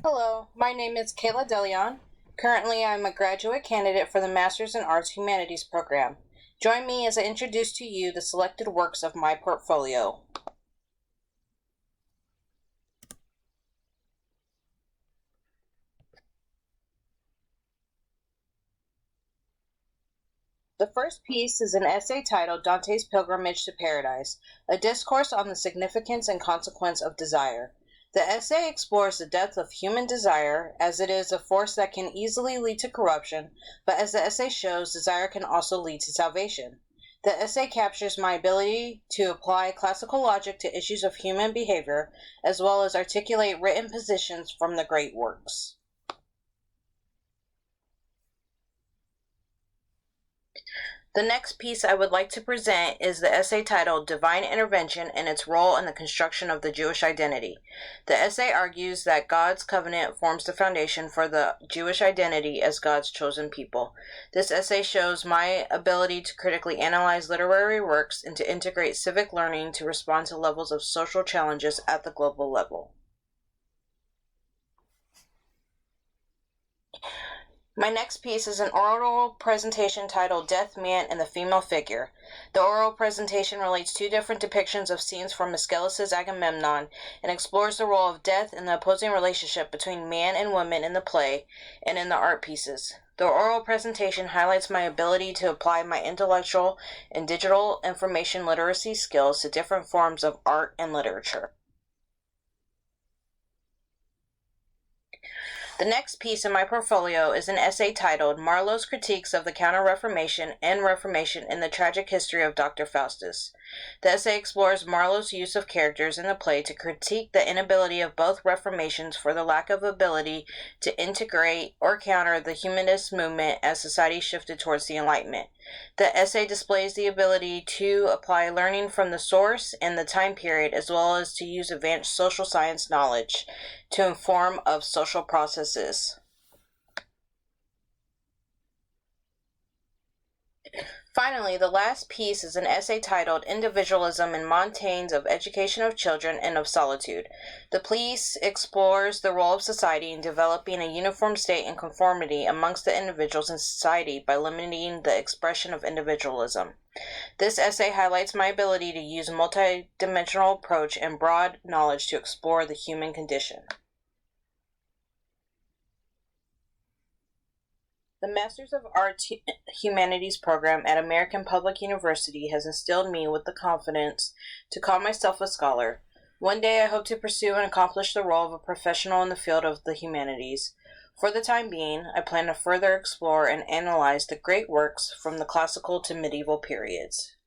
Hello, my name is Kayla DeLeon. Currently, I'm a graduate candidate for the Masters in Arts Humanities program. Join me as I introduce to you the selected works of my portfolio. The first piece is an essay titled Dante's Pilgrimage to Paradise, a discourse on the significance and consequence of desire. The essay explores the depth of human desire, as it is a force that can easily lead to corruption, but as the essay shows, desire can also lead to salvation. The essay captures my ability to apply classical logic to issues of human behavior, as well as articulate written positions from the great works. The next piece I would like to present is the essay titled Divine Intervention and Its Role in the Construction of the Jewish Identity. The essay argues that God's covenant forms the foundation for the Jewish identity as God's chosen people. This essay shows my ability to critically analyze literary works and to integrate civic learning to respond to levels of social challenges at the global level. My next piece is an oral presentation titled Death, Man, and the Female Figure. The oral presentation relates two different depictions of scenes from Aeschylus' Agamemnon and explores the role of death and the opposing relationship between man and woman in the play and in the art pieces. The oral presentation highlights my ability to apply my intellectual and digital information literacy skills to different forms of art and literature. The next piece in my portfolio is an essay titled Marlowe's Critiques of the Counter-Reformation and Reformation in the Tragic History of Dr. Faustus. The essay explores Marlowe's use of characters in the play to critique the inability of both Reformations for the lack of ability to integrate or counter the humanist movement as society shifted towards the Enlightenment. The essay displays the ability to apply learning from the source and the time period, as well as to use advanced social science knowledge to inform of social processes. Finally, the last piece is an essay titled Individualism in Montaigne's of Education of Children and of Solitude. The piece explores the role of society in developing a uniform state and conformity amongst the individuals in society by limiting the expression of individualism. This essay highlights my ability to use a multidimensional approach and broad knowledge to explore the human condition. The Masters of Arts Humanities program at American Public University has instilled me with the confidence to call myself a scholar. One day I hope to pursue and accomplish the role of a professional in the field of the humanities. For the time being, I plan to further explore and analyze the great works from the classical to medieval periods.